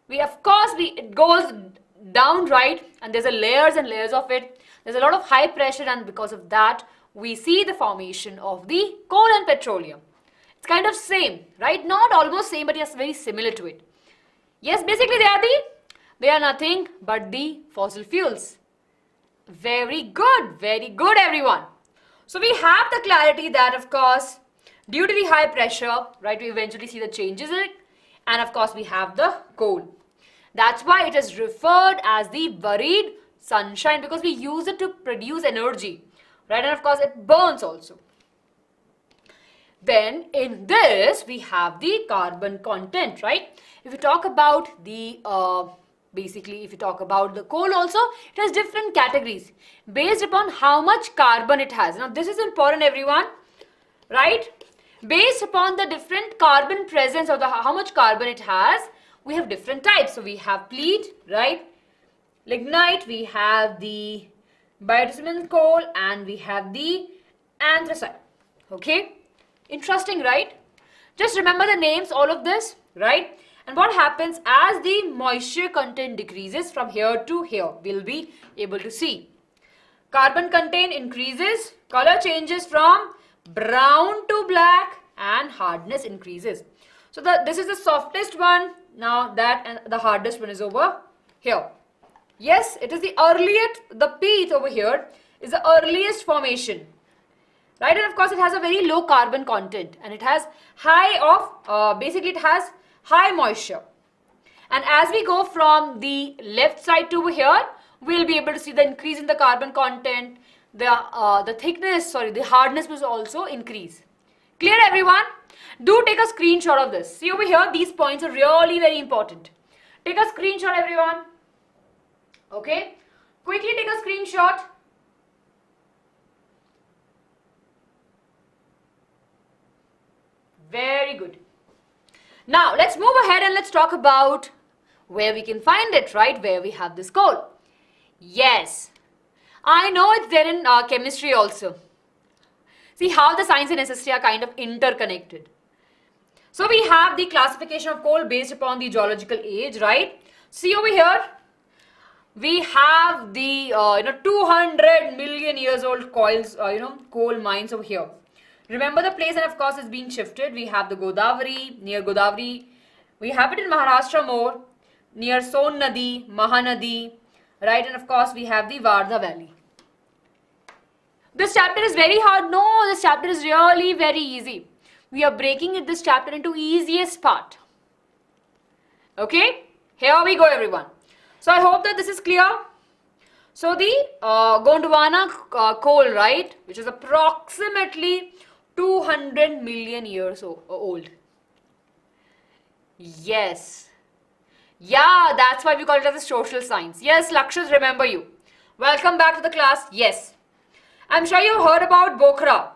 it goes down, right, and there's a layers and layers of it. There's a lot of high pressure, and because of that we see the formation of the coal and petroleum. It's kind of same, right? Not almost same, but yes, very similar to it. Yes, basically they are nothing but the fossil fuels. Very good everyone. So we have the clarity that of course due to the high pressure, right, we eventually see the changes in it, and of course we have the coal. That's why it is referred as the buried sunshine, because we use it to produce energy, right, and of course it burns also. Then in this we have the carbon content, right? If you talk about the basically, if you talk about the coal also, it has different categories based upon how much carbon it has. Now this is important everyone, right? Based upon the different carbon presence or how much carbon it has, we have different types. So we have peat, right? Lignite, we have the bituminous coal, and we have the anthracite. Okay? Interesting, right? Just remember the names, all of this, right? And what happens as the moisture content decreases from here to here, we'll be able to see. Carbon content increases, color changes from brown to black, and hardness increases. So this is the softest one now, that, and the hardest one is over here. Yes, it is the earliest, the peat over here is the earliest formation. Right, and of course it has a very low carbon content, and it has basically it has high moisture. And as we go from the left side to over here, we'll be able to see the increase in the carbon content, the thickness, the hardness will also increase. Clear everyone? Do take a screenshot of this. See over here, these points are really very important. Take a screenshot everyone. Okay, quickly take a screenshot. Very good. Now let's move ahead and let's talk about where we can find it, right? Where we have this coal. Yes, I know it's there in chemistry also. See how the science and SST are kind of interconnected. So we have the classification of coal based upon the geological age, right? See over here, we have the 200 million years old coal mines over here. Remember the place, and of course it's being shifted. We have the Godavari, near Godavari. We have it in Maharashtra more, near Son Nadi, Mahanadi, right? And of course we have the Wardha Valley. This chapter is very hard. No, this chapter is really very easy. We are breaking this chapter into easiest part. Okay, here we go everyone. So I hope that this is clear. So the Gondwana coal, right, which is approximately 200 million years old. Yes. Yeah, that's why we call it as a social science. Yes, Lakshas, remember you. Welcome back to the class. Yes. I'm sure you've heard about Bokhara.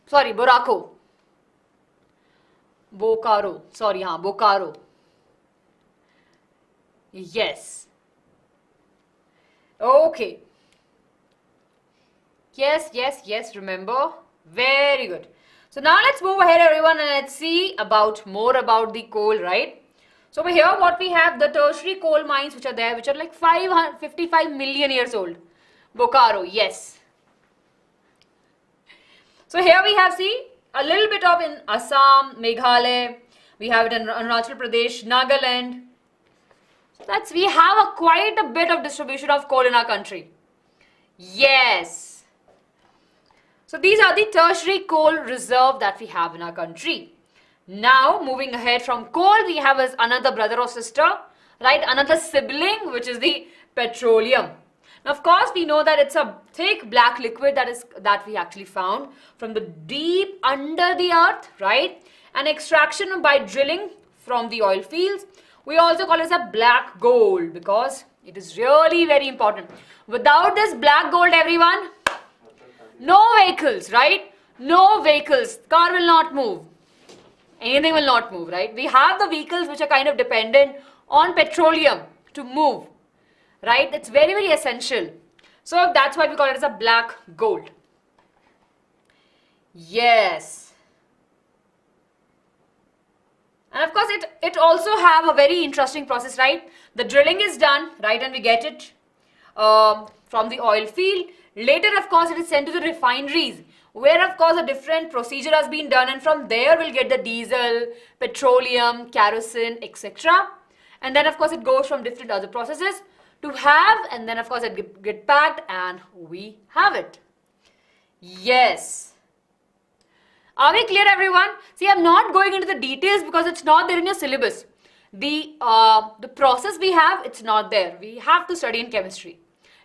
Sorry, Borako. Bokaro. Sorry, Bokaro. Yes. Okay. Yes, remember. Very good. So now let's move ahead everyone, and let's see more about the coal, right? So over here what we have, the tertiary coal mines which are there, which are like 555 million years old. Bokaro, yes. So here we have, see, a little bit of in Assam, Meghalaya, we have it in Arunachal Pradesh, Nagaland. So we have quite a bit of distribution of coal in our country. Yes. So these are the tertiary coal reserve that we have in our country. Now moving ahead from coal, we have as another brother or sister, right? Another sibling, which is the petroleum. Now of course we know that it's a thick black liquid that we actually found from the deep under the earth, right? And extraction by drilling from the oil fields. We also call it as a black gold because it is really very important. Without this black gold, everyone, no vehicles, right? No vehicles. Car will not move. Anything will not move, right? We have the vehicles which are kind of dependent on petroleum to move, right? It's very, very essential. So that's why we call it as a black gold. Yes. And of course, it also have a very interesting process, right? The drilling is done, right? And we get it from the oil field. Later, of course, it is sent to the refineries, where of course a different procedure has been done, and from there we'll get the diesel, petroleum, kerosene, etc. And then of course it goes from different other processes to have, and then of course it get packed and we have it. Yes. Are we clear, everyone? See, I'm not going into the details because it's not there in your syllabus. The process we have, it's not there. We have to study in chemistry.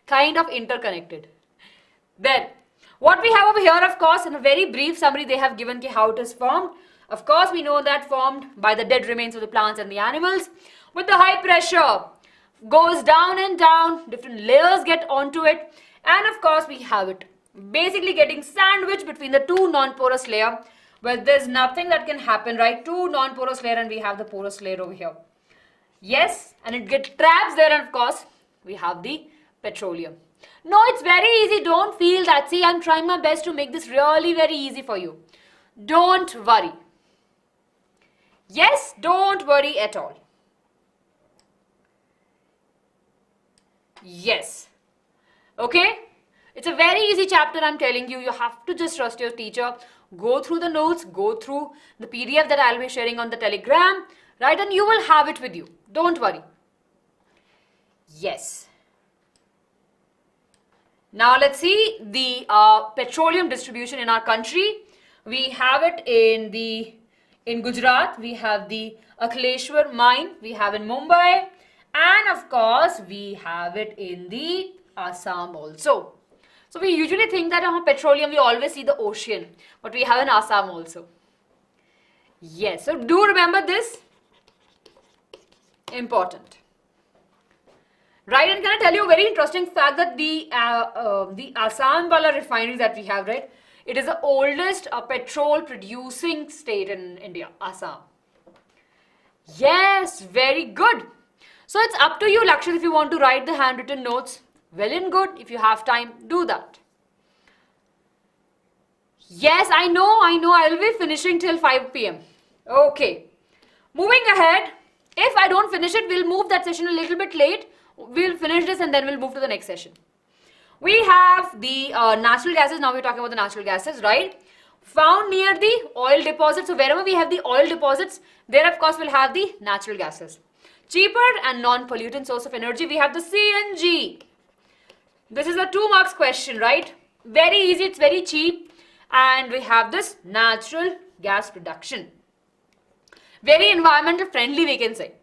Kind of interconnected. Then, what we have over here, of course, in a very brief summary, they have given how it is formed. Of course, we know that formed by the dead remains of the plants and the animals. With the high pressure, goes down and down, different layers get onto it. And of course, we have it basically getting sandwiched between the two non-porous layer, where there's nothing that can happen, right? Two non-porous layer and we have the porous layer over here. Yes, and it gets traps there, and of course, we have the petroleum. No, it's very easy. Don't feel that. See, I'm trying my best to make this really very easy for you. Don't worry. Yes, don't worry at all. Yes. Okay? It's a very easy chapter, I'm telling you. You have to just trust your teacher. Go through the notes. Go through the PDF that I'll be sharing on the Telegram. Right? And you will have it with you. Don't worry. Yes. Now let's see the petroleum distribution in our country. We have it in Gujarat. We have the Akhleshwar mine. We have in Mumbai. And of course, we have it in the Assam also. So we usually think that on petroleum, we always see the ocean. But we have in Assam also. Yes, so do remember this. Important. Right, and can I tell you a very interesting fact that the Assam Bala refineries that we have, right? It is the oldest petrol producing state in India, Assam. Yes, very good. So it's up to you, Lakshit, if you want to write the handwritten notes. Well and good. If you have time, do that. Yes, I know. I will be finishing till 5 p.m. Okay. Moving ahead. If I don't finish it, we'll move that session a little bit late. We'll finish this and then we'll move to the next session. We have the natural gases. Now we're talking about the natural gases, right? Found near the oil deposits. So wherever we have the oil deposits, there of course we'll have the natural gases. Cheaper and non-pollutant source of energy, we have the CNG. This is a 2 marks question, right? Very easy, it's very cheap. And we have this natural gas production. Very environmental friendly, we can say.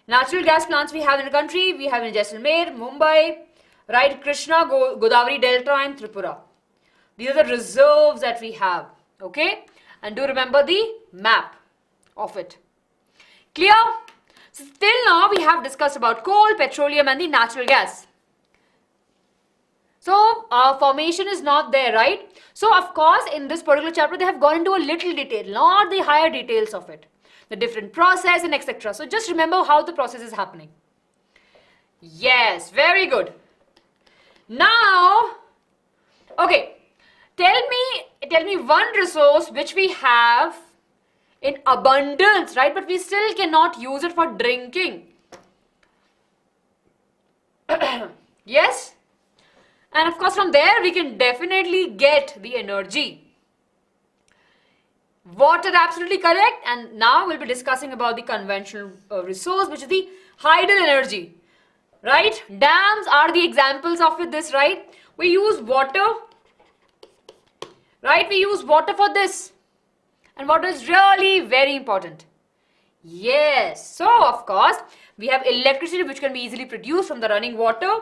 Natural gas plants we have in the country, we have in Jaisalmer, Mumbai, right, Krishna, Godavari Delta and Tripura. These are the reserves that we have, okay? And do remember the map of it. Clear? So till now we have discussed about coal, petroleum and the natural gas. So formation is not there, right? So of course in this particular chapter they have gone into a little detail, not the higher details of it. The different process and etc. So just remember how the process is happening. Yes, very good. Now, okay, tell me one resource which we have in abundance, right? But we still cannot use it for drinking. Yes? And of course, from there, we can definitely get the energy. Water, absolutely correct. And now we'll be discussing about the conventional resource, which is the hydel energy. Right? Dams are the examples of this, right? We use water. Right? We use water for this. And water is really very important. Yes. So, of course, we have electricity which can be easily produced from the running water.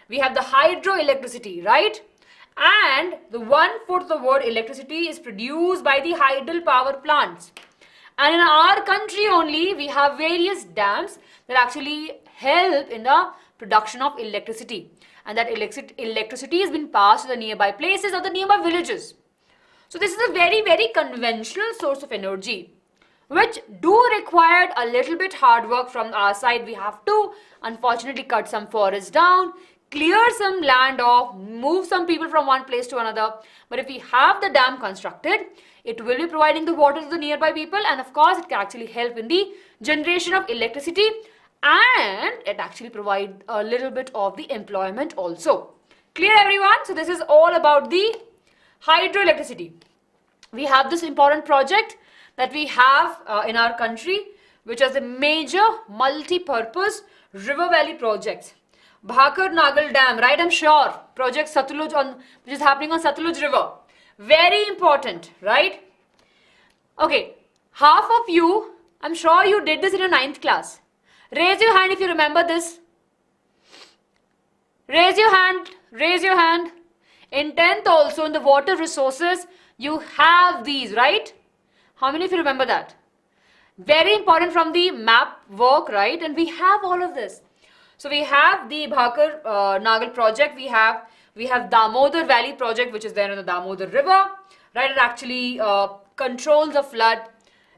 We have the hydroelectricity, right? And the 1/4 of the word electricity is produced by the hydel power plants. And in our country only, we have various dams that actually help in the production of electricity. And that electricity has been passed to the nearby places or the nearby villages. So this is a very, very conventional source of energy, which do require a little bit hard work from our side. We have to, unfortunately, cut some forests down, clear some land off, move some people from one place to another. But if we have the dam constructed, it will be providing the water to the nearby people, and of course it can actually help in the generation of electricity, and it actually provides a little bit of the employment also. Clear, everyone? So this is all about the hydroelectricity. We have this important project that we have in our country, which is the major multi-purpose river valley projects. Bhakar Nagal Dam, right? I'm sure. Project Satluj, which is happening on Satluj River. Very important, right? Okay, half of you, I'm sure you did this in your 9th class. Raise your hand if you remember this. Raise your hand. Raise your hand. In 10th also, in the water resources, you have these, right? How many of you remember that? Very important from the map work, right? And we have all of this. So we have the Bhakar Nagal project. We have Damodar Valley project, which is there in the Damodar River, right? It actually controls the flood.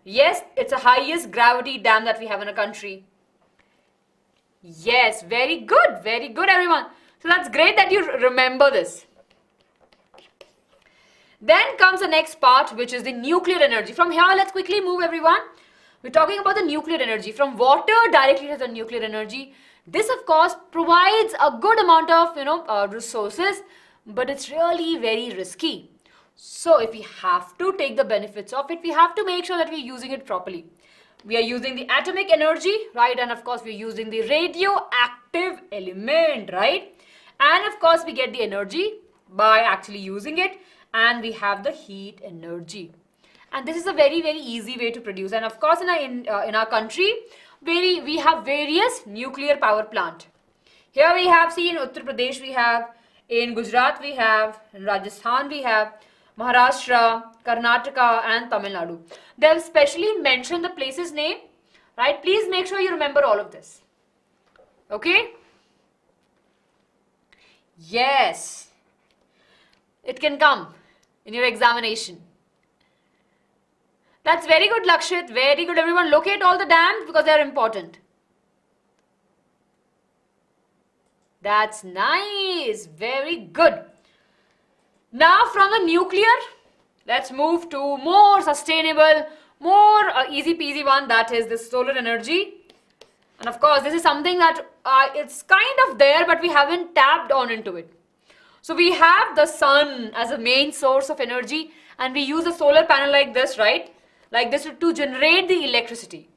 Yes, it's the highest gravity dam that we have in a country. Yes, very good, everyone. So that's great that you remember this. Then comes the next part, which is the nuclear energy. From here, let's quickly move, everyone. We're talking about the nuclear energy. From water directly to the nuclear energy. This, of course, provides a good amount of, resources, but it's really very risky. So if we have to take the benefits of it, we have to make sure that we're using it properly. We are using the atomic energy, right? And of course, we're using the radioactive element, right? And of course, we get the energy by actually using it. And we have the heat energy. And this is a very, very easy way to produce. And of course, in our country, we have various nuclear power plant. Here we have, see, in Uttar Pradesh we have, in Gujarat we have, in Rajasthan we have, Maharashtra, Karnataka and Tamil Nadu. They have specially mentioned the place's name, right? Please make sure you remember all of this. Okay? Yes. It can come in your examination. That's very good, Lakshit. Very good, everyone. Locate all the dams because they are important. That's nice. Very good. Now from the nuclear, let's move to more sustainable, more easy peasy one, that is the solar energy. And of course, this is something that it's kind of there, but we haven't tapped on into it. So we have the sun as a main source of energy, and we use a solar panel like this, right? Like this to generate the electricity.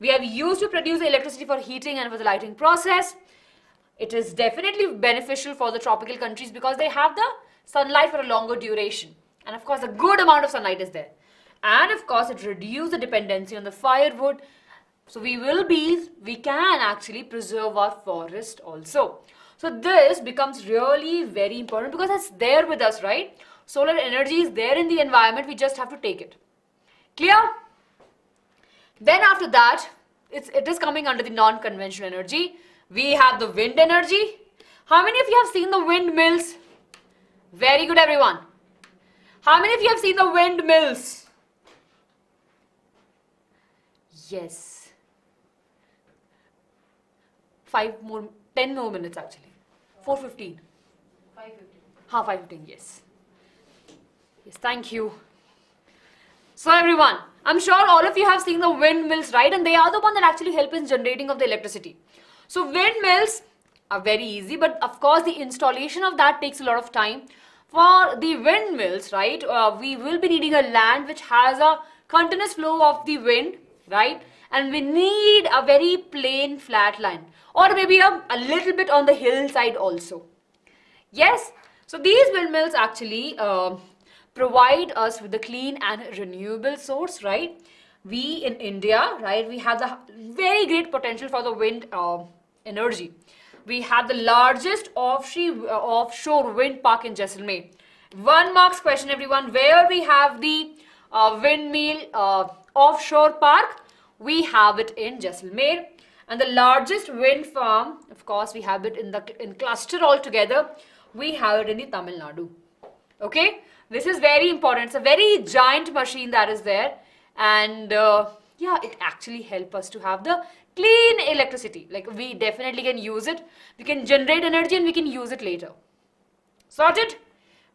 We have used to produce the electricity for heating and for the lighting process. It is definitely beneficial for the tropical countries because they have the sunlight for a longer duration. And of course, a good amount of sunlight is there. And of course, it reduces the dependency on the firewood. So we can actually preserve our forest also. So this becomes really very important because it's there with us, right? Solar energy is there in the environment. We just have to take it. Clear? Then after that, it is coming under the non-conventional energy. We have the wind energy. How many of you have seen the windmills? Very good, everyone. How many of you have seen the windmills? Yes. 10 more minutes actually. 4:15. 5:15. 5:15, yes. Yes, thank you. So everyone, I'm sure all of you have seen the windmills, right? And they are the one that actually help in generating of the electricity. So windmills are very easy, but of course the installation of that takes a lot of time. For the windmills, right, we will be needing a land which has a continuous flow of the wind, right? And we need a very plain flat land, or maybe a little bit on the hillside also. Yes, so these windmills actually provide us with the clean and renewable source, right? We in India, right, we have the very great potential for the wind energy. We have the largest offshore wind park in Jaisalmer. 1 marks question, everyone. Where we have the windmill offshore park? We have it in Jaisalmer. And the largest wind farm, of course, we have it in cluster altogether. We have it in the Tamil Nadu. Okay, this is very important. It's a very giant machine that is there, and yeah, it actually helps us to have the clean electricity. Like, we definitely can use it. We can generate energy and we can use it later. Sorted?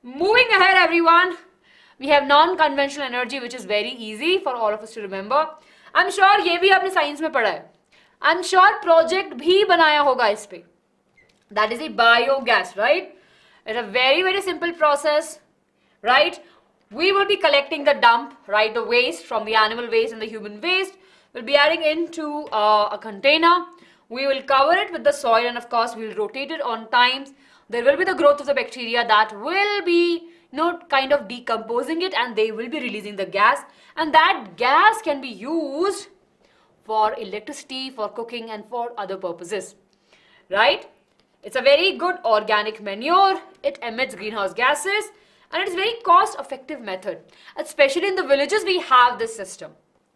Moving ahead, everyone. We have non-conventional energy, which is very easy for all of us to remember. I'm sure ये भी आपने science में पढ़ा है. I'm sure project भी बनाया होगा इस पे. That is a biogas, right? It's a very, very simple process, right? We will be collecting the dump, right? The waste from the animal waste and the human waste. We'll be adding into a container. We will cover it with the soil, and of course we'll rotate it on times. There will be the growth of the bacteria that will be, kind of decomposing it, and they will be releasing the gas. And that gas can be used for electricity, for cooking, and for other purposes, right? It's a very good organic manure. It emits greenhouse gases, and it's a very cost-effective method. Especially in the villages, we have this system,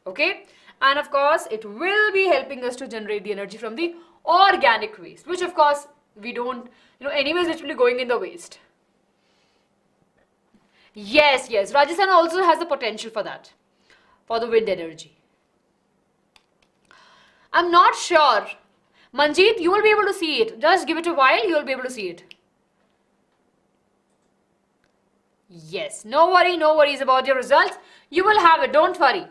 okay? And of course, it will be helping us to generate the energy from the organic waste, which of course we don't, anyways, it will be going in the waste. Yes, Rajasthan also has the potential for that, for the wind energy. I'm not sure. Manjeet, you will be able to see it. Just give it a while, you will be able to see it. Yes, no worries about your results. You will have it, don't worry.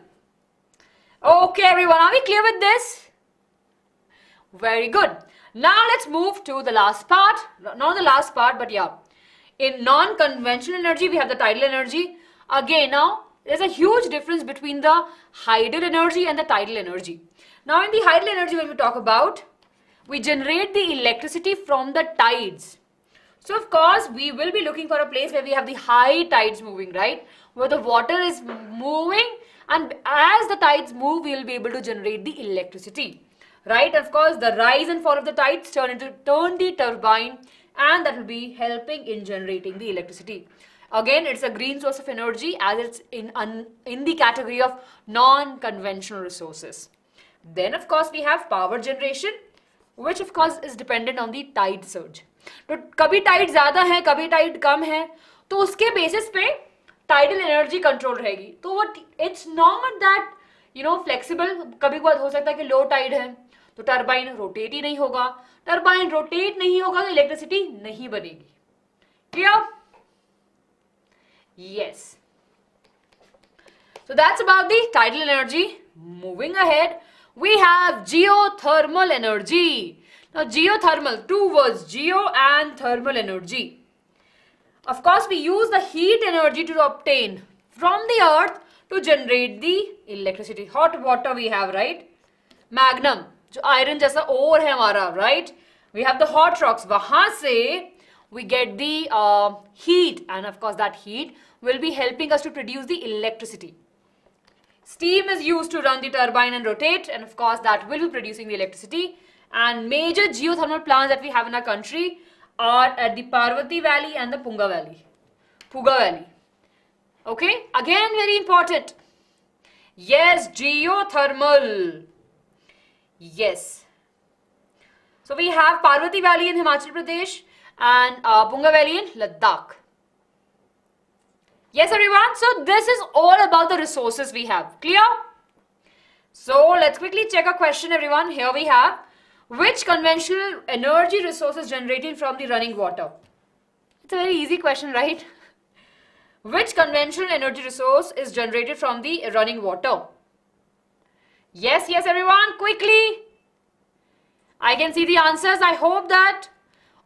Okay, everyone, are we clear with this? Very good. Now let's move to the last part. Not the last part, but yeah. In non-conventional energy, we have the tidal energy. Again, now, there's a huge difference between the hydel energy and the tidal energy. Now, in the hydel energy, when we talk about, we generate the electricity from the tides. So, of course, we will be looking for a place where we have the high tides moving, right? Where the water is moving, and as the tides move, we will be able to generate the electricity, right? Of course, the rise and fall of the tides turn the turbine, and that will be helping in generating the electricity. Again, it's a green source of energy, as it's in the category of non-conventional resources. Then, of course, we have power generation, which of course is dependent on the tide surge. तो कभी Tide ज़्यादा है, कभी Tide कम है, तो उसके basis पे tidal energy control रहेगी. तो वो इट्स नॉट दैट फ्लेक्सिबल. कभी कभार हो सकता है कि लो टाइड है तो टरबाइन रोटेट ही नहीं होगा. टरबाइन रोटेट नहीं होगा तो इलेक्ट्रिसिटी नहीं बनेगी. Clear? Yes. So that's about the tidal energy. Moving ahead, we have geothermal energy. Now geothermal, two words, geo and thermal energy. Of course, we use the heat energy to obtain from the earth to generate the electricity. Hot water we have, right? Magnum, जो iron जैसा ore है हमारा, right? We have the hot rocks. वहाँ से we get the heat, and of course that heat will be helping us to produce the electricity. Steam is used to run the turbine and rotate, and of course that will be producing the electricity. And major geothermal plants that we have in our country are at the Parvati Valley and the Punga Valley. Puga Valley. Okay, again very important. Yes, geothermal. Yes. So we have Parvati Valley in Himachal Pradesh and Punga Valley in Ladakh. Yes, everyone. So this is all about the resources we have. Clear? So let's quickly check a question, everyone. Here we have, which conventional energy resource is generated from the running water? It's a very easy question, right? Which conventional energy resource is generated from the running water? Yes, yes, everyone, quickly. I can see the answers. I hope that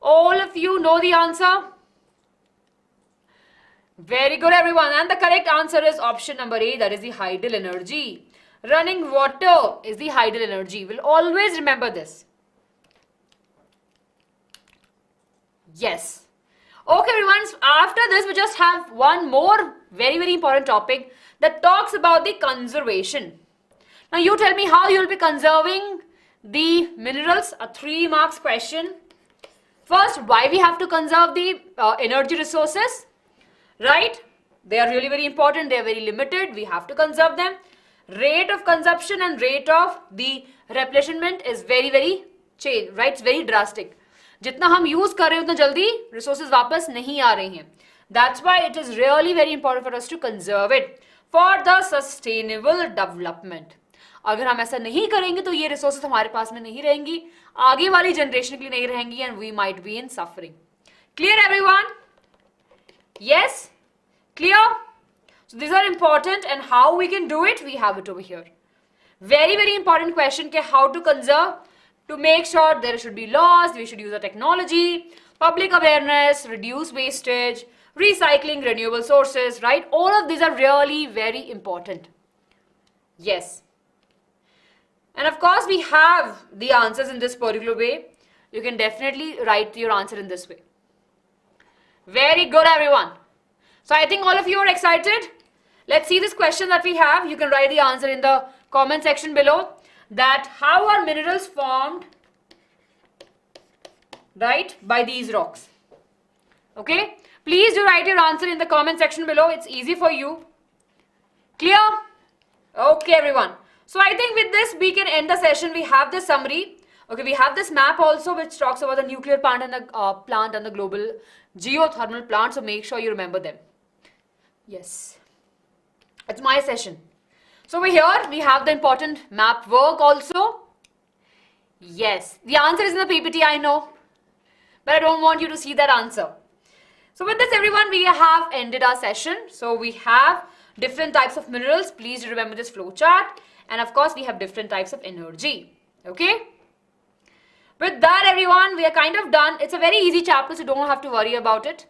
all of you know the answer. Very good, everyone. And the correct answer is option number A, that is the tidal energy. Running water is the tidal energy. We'll always remember this. Yes. Okay, everyone. So after this, we just have one more very, very important topic that talks about the conservation. Now, you tell me how you will be conserving the minerals. A 3 marks question. First, why we have to conserve the energy resources, right? They are really very important. They are very limited. We have to conserve them. Rate of consumption and rate of the replenishment is very, very change, right? It's very drastic. जितना हम use कर रहे हैं उतना जल्दी resources वापस नहीं आ रहे हैं. That's why it is really very important for us to conserve it for the sustainable development. अगर हम ऐसा नहीं करेंगे तो ये रिसोर्सेज हमारे पास में नहीं रहेंगी, आगे वाली जनरेशन के लिए नहीं रहेंगी, and we might be in suffering. Clear, everyone? Yes? Clear? So these are important, and how we can do it, we have it over here. Very, very important question ke how to conserve. To make sure there should be laws, we should use the technology, public awareness, reduce wastage, recycling, renewable sources, right? All of these are really very important. Yes. And of course, we have the answers in this particular way. You can definitely write your answer in this way. Very good, everyone. So I think all of you are excited. Let's see this question that we have. You can write the answer in the comment section below. That how are minerals formed, right, by these rocks. Okay, please do write your answer in the comment section below. It's easy for you. Clear? Okay, everyone. So I think with this we can end the session. We have the summary. Okay, we have this map also which talks about the nuclear plant and the global geothermal plant. So make sure you remember them. Yes, it's my session. So over here, we have the important map work also. Yes, the answer is in the PPT, I know. But I don't want you to see that answer. So with this, everyone, we have ended our session. So we have different types of minerals. Please remember this flow chart. And of course, we have different types of energy. Okay? With that, everyone, we are kind of done. It's a very easy chapter, so don't have to worry about it.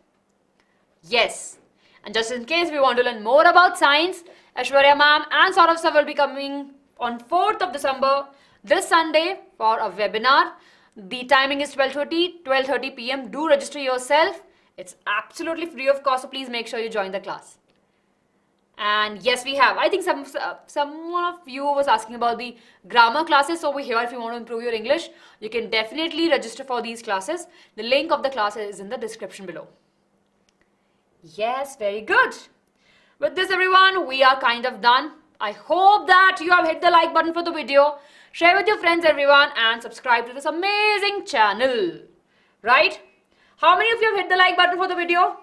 Yes. And just in case we want to learn more about science, Aishwarya ma'am and Saurav sir will be coming on 4th of December this Sunday for a webinar. The timing is 12:30 p.m. Do register yourself. It's absolutely free of cost, so please make sure you join the class. And yes, we have. I think someone of you was asking about the grammar classes. So over here, if you want to improve your English, you can definitely register for these classes. The link of the class is in the description below. Yes, very good. With this, everyone, we are kind of done. I hope that you have hit the like button for the video, share with your friends, everyone, and subscribe to this amazing channel. Right? How many of you have hit the like button for the video?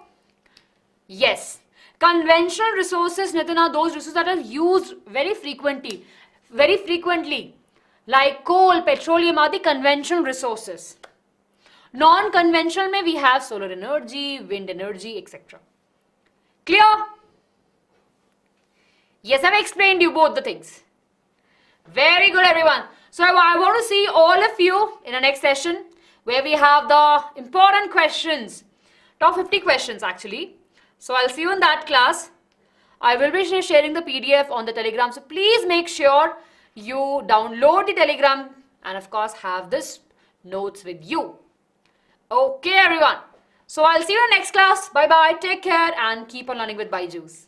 Yes. Conventional resources, Nitin, are those resources that are used very frequently, like coal, petroleum are the conventional resources. Non-conventional may we have solar energy, wind energy, etc. Clear? Yes, I've explained you both the things. Very good, everyone. So I want to see all of you in the next session where we have the important questions, top 50 questions actually. So I'll see you in that class. I will be sharing the PDF on the Telegram. So please make sure you download the Telegram and of course have this notes with you. Okay, everyone. So I'll see you in the next class. Bye-bye. Take care and keep on learning with Byju's.